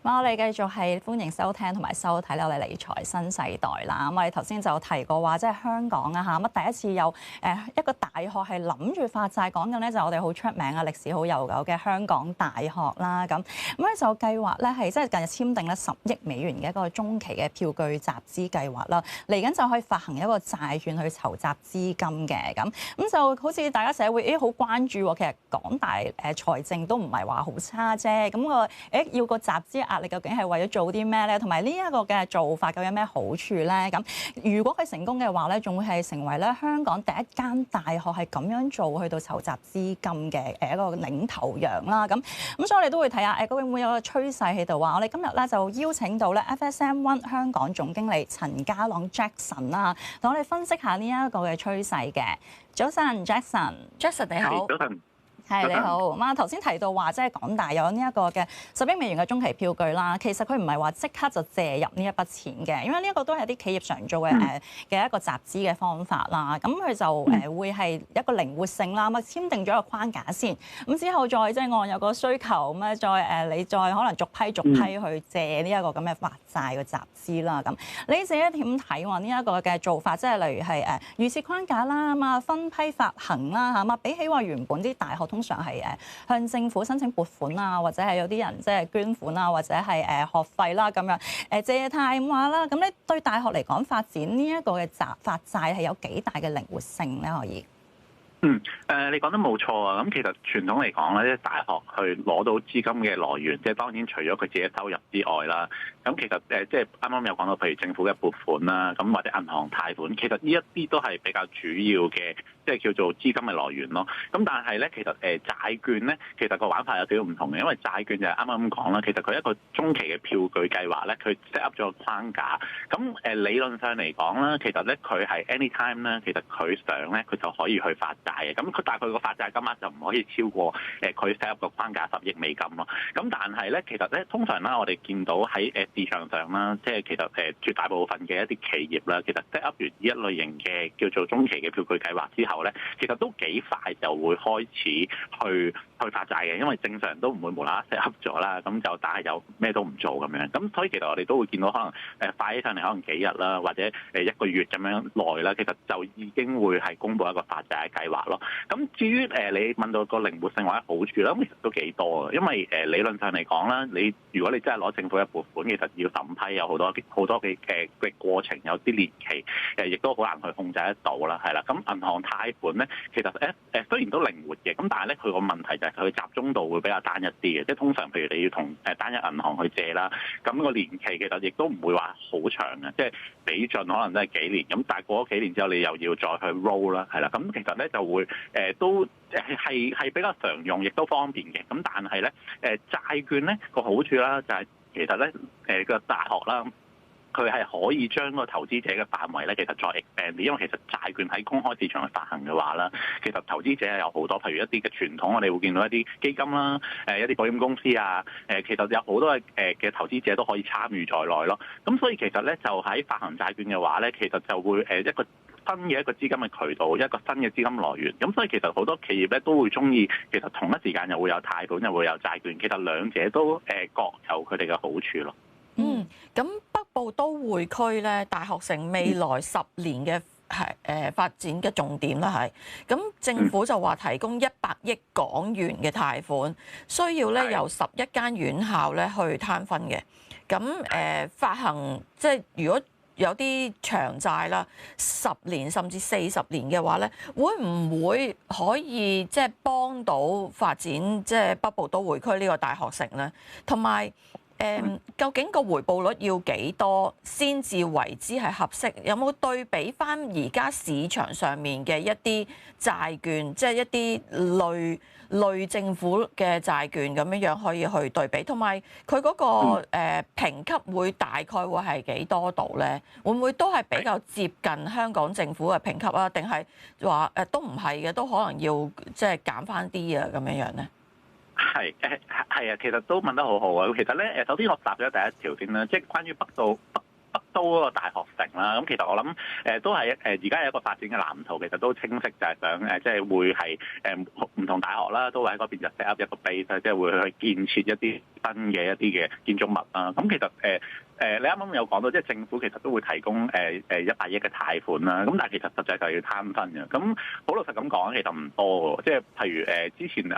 我哋繼續係歡迎收聽同埋收睇我哋理財新世代啦。我哋頭先就提過話，即係香港啊嚇，乜第一次有一個大學係諗住發債，講緊咧就係我哋好出名啊、歷史好悠久嘅香港大學啦。咁咧就計劃咧係即係近日簽訂咧10億美元嘅一個中期嘅票據集資計劃啦。嚟緊就可以發行一個債券去籌集資金嘅。咁就好似大家社會好關注喎，其實港大財政都唔係話好差啫。咁要個集資壓力究竟係為咗做啲咩咧？同埋呢一個嘅做法究竟有咩好處咧？咁如果佢成功嘅話咧，仲會係成為咧香港第一間大學係咁樣做去到籌集資金嘅一個領頭羊啦。咁所以我哋都會睇下究竟會有個趨勢喺度啊！我哋今日咧就邀請到咧 FSM One 香港總經理陳家朗 Jackson 啦，同我哋分析下呢一個嘅趨勢嘅。早晨 Jackson 你好。早晨。係你好，咁啊頭先提到話即係港大有呢一個嘅10億美元嘅中期票據啦，其實佢唔係話即刻就借入呢一筆錢嘅，因為呢一個都係啲企業常做嘅嘅一個集資嘅方法啦。咁佢就會係一個靈活性啦，咁簽訂咗一個框架先，咁之後再即係按有個需求咁咧，再你再可能逐批去借呢一個咁嘅發債嘅集資啦。咁你自己點睇話呢一個嘅做法？即係例如係預設框架啦，咁啊分批發行啦嚇，比起話原本啲大學通常係向政府申請撥款啊，或者係有啲人即係捐款啊，或者係學費啦咁樣借貸咁話啦。咁咧對大學嚟講發展呢一個嘅發債係有幾大嘅靈活性咧？可以？你講得冇錯啊！咁其實傳統嚟講咧，大學去攞到資金嘅來源，即係當然除咗佢自己收入之外啦，咁其實即係啱啱有講到，譬如政府嘅撥款啦，咁或者銀行貸款，其實呢一啲都係比較主要嘅，即係叫做資金嘅來源咯。咁但係咧，其實債券咧，其實個玩法有少少唔同嘅，因為債券就係啱啱咁講啦，其實佢一個中期嘅票據計劃咧，佢 set up 咗個框架。咁理論上嚟講啦，其實咧佢係 anytime 咧，其實佢想咧，佢就可以去發債嘅。咁佢大概個發債金額就唔可以超過佢 set up 個框架10億美金咯。咁但係咧，其實咧通常啦，我哋見到喺市場上啦，即係其實絕大部分嘅一啲企業啦，其實 set up 完呢一類型嘅叫做中期嘅票據計劃之後咧，其實都幾快就會開始去發債嘅，因為正常都唔會無啦啦 set up 咗啦，咁就但係又咩都唔做咁樣。咁所以其實我哋都會見到可能快起上嚟可能幾日啦，或者1個月咁樣耐啦，其實就已經會係公布一個發債嘅計劃咯。咁至於你問到個靈活性或者好處啦，咁其實都幾多嘅，因為理論上嚟講啦，如果你真係攞政府嘅撥款，其實要審批有好多嘅過程，有啲年期，亦都好難去控制得到啦，係啦。咁銀行貸款咧，其實雖然都靈活嘅，咁但係咧佢個問題就係佢集中度會比較單一啲嘅，即係通常譬如你要同單一銀行去借啦，咁個年期其實亦都唔會話好長嘅，即係比盡可能都係幾年，咁但係過咗幾年之後你又要再去 roll 啦，係啦，咁其實咧就會都係比較常用，亦都方便嘅。咁但係咧債券咧個好處啦，就係其實咧個大學啦，佢係可以將個投資者嘅範圍咧，其實再 expand 啲，因為其實債券喺公開市場去發行嘅話啦，其實投資者係有好多，譬如一啲嘅傳統，我哋會見到一啲基金啦，一啲保險公司啊，其實有好多嘅投資者都可以參與在內咯。咁所以其實咧就喺發行債券嘅話咧，其實就會一個新嘅一個資金嘅渠道，一個新嘅資金來源。咁所以其實好多企業咧都會鍾意，其實同一時間又會有貸款，又會有債券，其實兩者都各有佢哋嘅好處咯。咁北部都會區咧，大學城未來10年嘅發展嘅重點啦，係咁政府就話提供100億港元嘅貸款，需要咧由11間院校咧去攤分嘅。咁發行即係如果有啲長債啦，10年甚至40年嘅話咧，會唔會可以即係幫到發展即係北部都會區呢個大學城咧？同埋究竟個回報率要幾多先至為之係合適？有冇對比翻而家市場上面嘅一啲債券，即係一啲類政府嘅債券咁樣可以去對比？同埋佢嗰個評級會大概會係幾多度咧？會唔會都係比較接近香港政府嘅評級啊？定係話都唔係嘅，都可能要即係減翻啲啊咁樣咧？係啊，其實都問得好好啊！其實咧，首先我答咗第一條先啦，即係關於北都嗰個大學城啦。咁其實我諗都係而家有一個發展嘅藍圖，其實都清晰，就係想即係會係唔同大學啦，都會喺嗰邊就 set up 一個 base，即係會去建設一啲新嘅一啲嘅建築物啦。咁其實你啱啱有講到，即係政府其實都會提供100億嘅貸款啦。咁但係其實實際就係要攤分嘅。咁好老實咁講，其實唔多嘅。即係譬如之前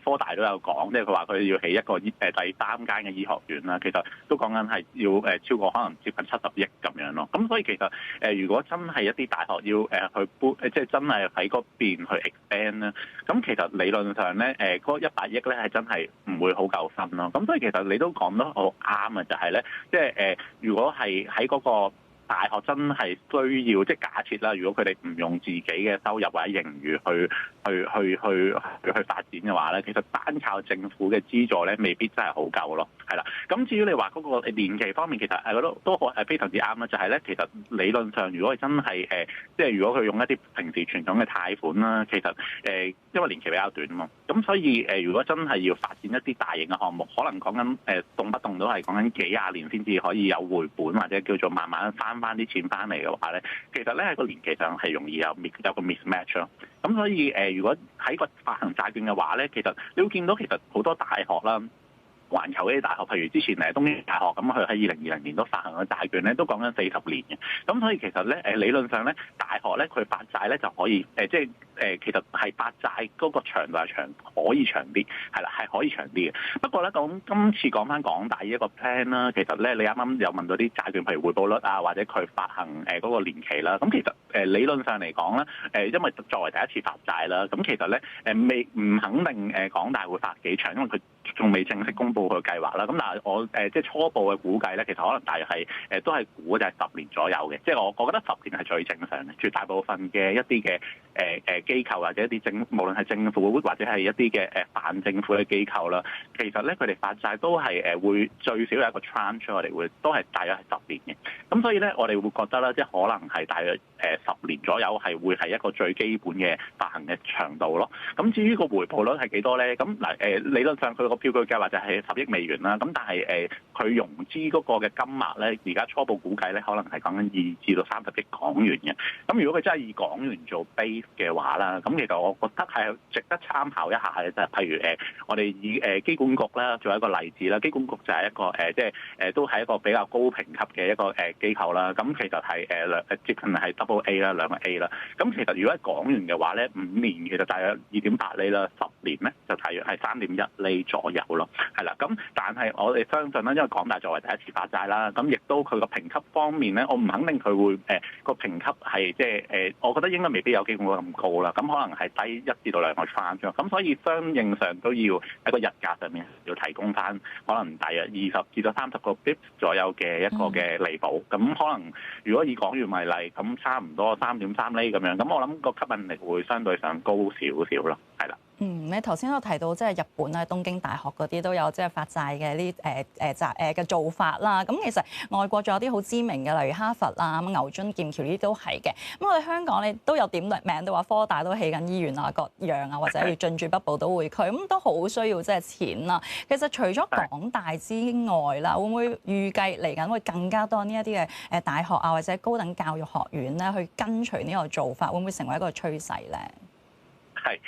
科大都有講，即係佢話佢要起一個第3間嘅醫學院啦。其實都講緊係要超過可能接近70億咁樣咯。咁所以其實如果真係一啲大學要去搬，即係真係喺嗰邊去 expand 咧，咁其實理論上咧嗰100億咧係真係唔會好夠分咯。咁所以其實你都講得好啱啊，就係咧，即係如果係喺嗰個大學真係需要，即係假設啦，如果佢哋唔用自己嘅收入或者盈餘去發展嘅話咧，其實單靠政府嘅資助咧，未必真係好夠咯，係啦。咁至於你話嗰個年期方面，其實我都係非常之啱啦，就係咧，其實理論上如果係真係即係如果佢用一啲平時傳統嘅貸款啦，其實因為年期比較短啊嘛，咁所以如果真係要發展一啲大型嘅項目，可能講緊動不動都係講緊幾廿年先至可以有回本，或者叫做慢慢翻啲錢翻嚟嘅話咧，其實咧喺個年期上係容易有個 mismatch 咯。咁所以如果喺個發行債券嘅話咧，其實你會見到其實好多大學啦。環球嗰啲大學，譬如之前東京大學咁，佢喺2020年都發行咗債券咧，都講緊40年嘅。咁所以其實咧理論上咧，大學咧佢發債咧就可以即係其實係發債嗰個長度係可以長啲，係啦，係可以長啲嘅。不過咧今次講翻港大呢一個 plan 啦，其實咧你啱啱有問到啲債券，譬如回報率啊，或者佢發行嗰個年期啦。咁其實理論上嚟講咧，因為作為第一次發債啦，咁其實咧唔肯定港大會發幾長，因為佢仲未正式公布佢計劃啦。咁但係我即係初步嘅估計咧，其實可能大約係都係估就係10年左右嘅。即係我覺得10年係最正常嘅。絕大部分嘅一啲嘅機構或者一啲無論係政府或者係一啲嘅泛政府嘅機構啦，其實咧佢哋發債都係會最少有一個 tranche， 我哋會都係大約係10年嘅。咁所以咧，我哋會覺得咧，即係可能係大約10年左右係會係一個最基本嘅發行嘅長度咯。咁至於個回報率係幾多咧？咁嗱理論上佢個票據計劃就係10億美元啦。咁但係佢融資嗰個嘅金額咧，而家初步估計咧，可能係講緊2至到30億港元嘅。咁如果佢真係以港元做 base 嘅話啦，咁其實我覺得係值得參考一下嘅，就係譬如我哋以機管局啦做一個例子啦。機管局就係一個即係都係一個比較高評級嘅一個機構啦。咁其實係接近係 double A 啦，2個 A 啦。咁其實如果係港元嘅話咧，5年其實大約2.8厘啦，10年咧就大約係3.1厘左右咯。係啦，咁但係我哋相信啦，因為港大作為第一次發債啦，咁亦都佢個評級方面咧，我唔肯定佢會個評級係即係我覺得應該未必有機管局咁高啦。咁可能係低1至到2個 tranche 咁，所以相應上都要喺個日價上面要提供翻可能大約20至到30個 bps 左右嘅一個嘅利保。咁可能如果以港元為例，咁差唔多3.3厘咁樣。咁我諗個吸引力會相對上高少少咯，係啦。你頭先都提到即係日本咧，東京大學嗰啲都有即係發債嘅呢嘅做法啦。咁其實外國仲有啲好知名嘅，例如哈佛啦、牛津、劍橋呢啲都係嘅。咁我哋香港你都有點名到話科大都起緊醫院啊、各樣啊，或者要進駐北部都會區，咁都好需要即係錢啦。其實除咗港大之外啦，會唔會預計嚟緊會更加多呢一啲嘅大學啊，或者高等教育學院咧，去跟隨呢個做法，會唔會成為一個趨勢咧？係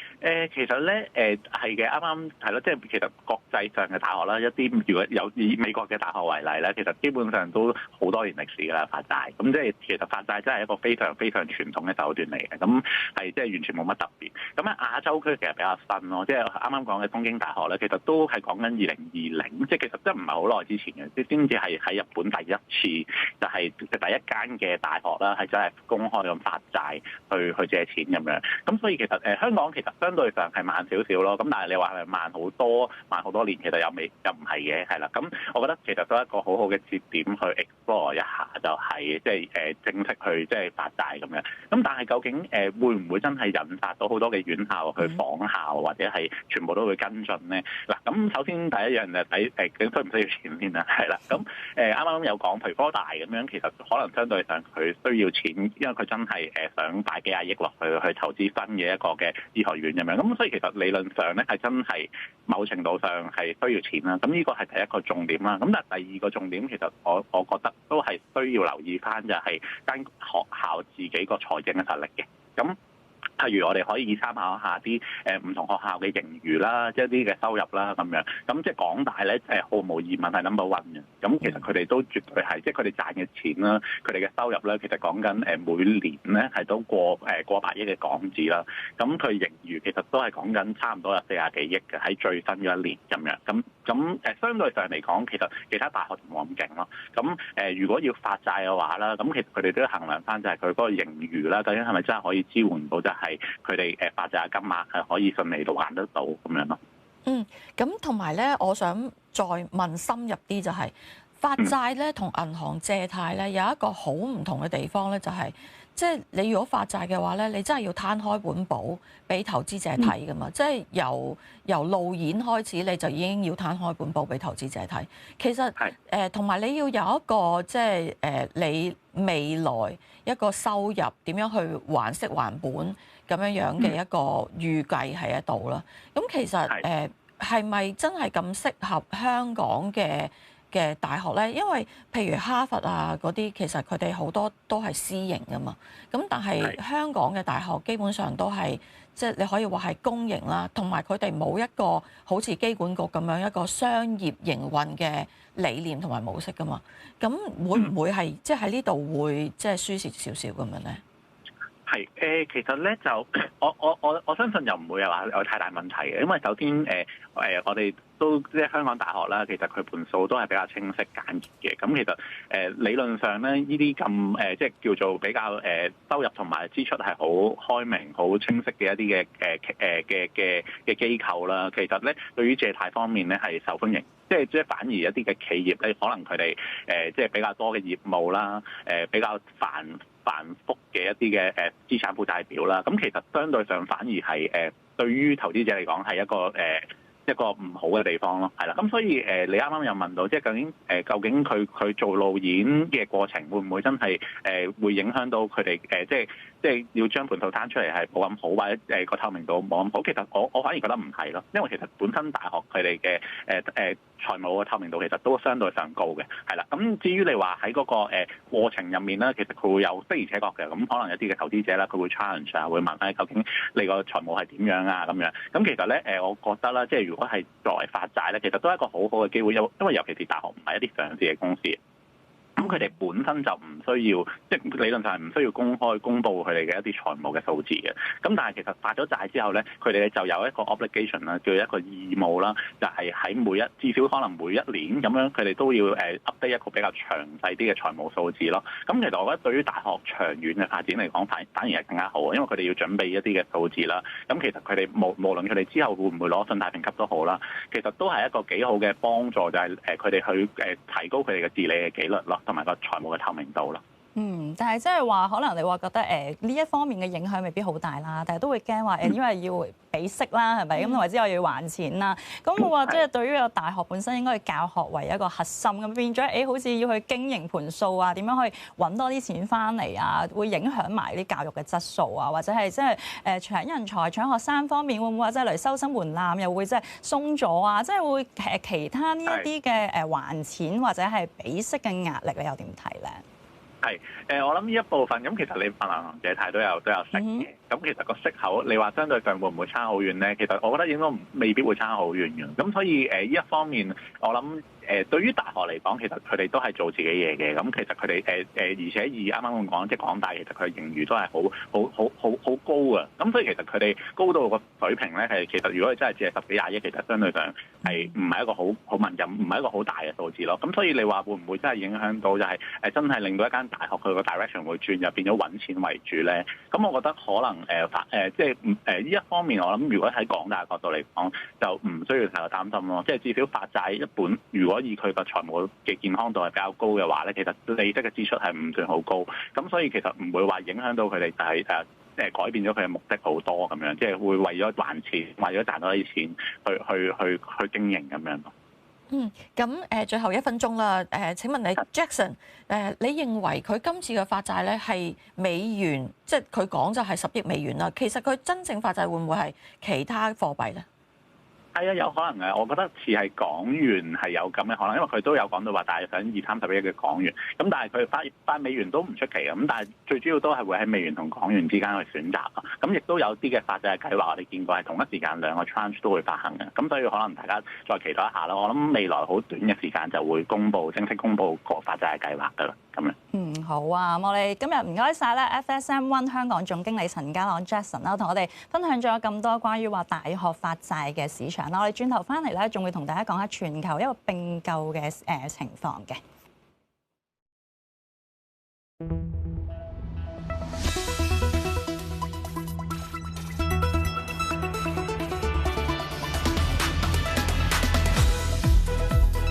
其實咧係嘅，啱啱係咯，即係其實國際上嘅大學啦，一啲如果有以美國嘅大學為例咧，其實基本上都好多年歷史㗎啦，發債。咁即係其實發債真係一個非常非常傳統嘅手段嚟嘅，咁係即係完全冇乜特別。咁喺亞洲區其實比較新咯，即係啱啱講嘅東京大學咧，其實都係講緊2020，即係其實真係唔係好耐之前嘅，即先至係喺日本第一次就係第一間嘅大學啦，係真係公開咁發債去借錢咁樣。咁所以其實香港其實相對上係慢少少咯，咁但係你話係慢好多年，其實又唔係嘅，係啦。咁我覺得其實都係一個好好嘅節點去 explore 一下，就係即係正式去即係發債咁樣。咁但係究竟會唔會真係引發到好多嘅院校去仿效，或者係全部都會跟進咧？嗱，咁首先第一樣就睇需唔需要錢先啦，係啦。咁啱啱有講，譬如科大咁樣，其實可能相對上佢需要錢，因為佢真係想擺幾廿億落去投資新嘅一個嘅醫學院咁樣。咁所以其實理論上咧係真係某程度上係需要錢啦。咁呢個係第一個重點啦。咁但係第二個重點其實我覺得都係需要留意翻，就係間學校自己個財政嘅實力嘅。咁譬如我哋可以參考下啲唔同學校嘅盈餘啦，即係啲嘅收入啦咁樣。咁即係港大咧毫無疑問係 number one 嘅。咁其實佢哋都絕對係，即係佢哋賺嘅錢啦，佢哋嘅收入咧，其實講緊每年咧係都過百億嘅港紙啦。咁佢盈餘其實都係講緊差唔多有40幾億嘅喺最新嘅一年咁樣。咁相對上嚟講，其實其他大學就冇咁勁咯。咁如果要發債嘅話啦，咁其實佢哋都要衡量翻就係佢嗰個盈餘啦，究竟係咪真係可以支援到就係佢哋發債嘅金額係可以順利到還得到咁樣咯。咁同埋咧，我想再問深入啲就係發債咧同銀行借貸咧有一個好唔同嘅地方咧，就係即係你如果發債嘅話咧，你真係要攤開本簿俾投資者睇噶嘛，即係由路演開始你就已經要攤開本簿俾投資者睇。其實同埋你要有一個即係你未來一個收入點樣去還息還本咁樣嘅一個預計喺一度啦。咁其實係咪真係咁適合香港嘅大學咧？因為譬如哈佛啊嗰啲，其實佢哋好多都係私營噶嘛。咁但係香港嘅大學基本上都係即係你可以話係公營啦，同埋佢哋冇一個好似機管局咁樣一個商業營運嘅理念同埋模式噶嘛。咁會唔會係即係喺呢度會即係輸蝕少少咁樣咧？係其實咧就我相信又唔會話有太大問題嘅，因為首先我哋都即係香港大學啦，其實佢盤數都係比較清晰簡潔嘅。咁其實理論上咧，呢啲咁即係叫做比較收入同埋支出係好開明、好清晰嘅一啲嘅機構啦。其實咧對於借貸方面咧係受歡迎，即係反而一啲嘅企業咧，可能佢哋即係比較多嘅業務啦，比較繁複嘅一啲嘅資產負債表啦。咁其實相對上反而係對於投資者嚟講係一個唔好嘅地方咯，係啦。咁所以你啱啱又問到，即係究竟佢做路演嘅過程會唔會真係會影響到佢哋即係要將盤數攤出嚟係冇咁好，或者個透明度冇咁好？其實我反而覺得唔係咯，因為其實本身大學佢哋嘅財務嘅透明度其實都相對上高嘅，係啦。咁至於你話喺嗰個過程入面咧，其實佢會有的而且確嘅，咁可能有啲嘅投資者啦，佢會 challenge 啊，會問翻究竟你個財務係點樣啊咁樣。咁其實咧我覺得啦，即係如果係作為發債咧，其實都係一個好好嘅機會，因為尤其是大學唔係一啲上市嘅公司。咁佢哋本身就唔需要，即係理論上係唔需要公佈佢哋嘅一啲財務嘅數字嘅。咁但係其實發咗債之後咧，佢哋就有一個 obligation 啦，叫一個義務啦，就係喺至少可能每一年咁樣，佢哋都要update一個比較詳細啲嘅財務數字咯。咁其實我覺得對於大學長遠嘅發展嚟講，反而係更加好，因為佢哋要準備一啲嘅數字啦。咁其實佢哋無論佢哋之後會唔會攞信貸評級都好啦，其實都係一個幾好嘅幫助，就係佢哋去提高佢哋嘅治理嘅紀律咯，同埋個財務嘅透明度啦。但係即係話，可能你話覺得呢一方面嘅影響未必好大啦，但係都會驚話因為要俾息啦，係咪？咁同埋之後要還錢啦。咁我話即係對於個大學本身應該教學為一個核心，咁變咗好似要去經營盤數啊，點樣去揾多啲錢翻嚟啊，會影響埋啲教育嘅質素啊，或者係即係搶人才、搶學生方面會唔會話即係嚟收生門檻又會即係鬆咗啊？即係會其他呢一啲嘅還錢或者係俾息嘅壓力，你又點睇咧？係我諗呢一部分咁，其實你銀行借貸都有息嘅。咁其實個息口，你話相對上會唔會差好遠咧？其實我覺得應該未必會差好遠嘅。咁所以呢一方面，我諗對於大學嚟講，其實佢哋都係做自己嘢嘅。咁其實佢哋而且以啱啱咁講，即係港大其實佢嘅盈餘都係好高啊。咁所以其實佢哋高到個水平咧，係其實如果你真係只係10幾20億，其實相對上係唔係一個好敏感，唔係一個好大嘅數字咯。咁所以你話會唔會真係影響到就係真係令到一間大學佢個 direction 會轉入變咗揾錢為主咧？咁我覺得可能即係呢一方面，我諗如果喺港大角度嚟講，就唔需要太過擔心咯。即係至少發債一本，如果以佢個財務嘅健康度係比較高嘅話咧，其實利息嘅支出係唔算好高。咁所以其實唔會話影響到佢哋就係改變咗佢嘅目的好多咁樣，即係會為咗還錢，為咗賺多啲錢去經營咁樣咯。咁最後1分鐘啦。請問你 Jackson，你認為佢今次嘅發債咧係美元，即係佢講就係10億美元啦。其實佢真正發債會唔會係其他貨幣咧？係啊，有可能嘅。我覺得似係港元係有咁嘅可能，因為佢都有講到話大約想20-30億嘅港元。咁但係佢發美元都唔出奇嘅。咁但係最主要都係會喺美元同港元之間去選擇咯。咁亦都有啲嘅發債計劃，我哋見過係同一時間兩個 tranche 都會發行嘅。咁所以可能大家再期待一下啦。我諗未來好短嘅時間就會正式公布個發債計劃㗎啦。咁樣。好啊。咁我哋今日唔該晒咧 FSM One 香港總經理陳家朗 Jackson 啦，同我哋分享咗咁多關於話大學發債嘅市場啦。我哋轉頭翻嚟咧，仲會同大家講下全球一個併購嘅情況嘅。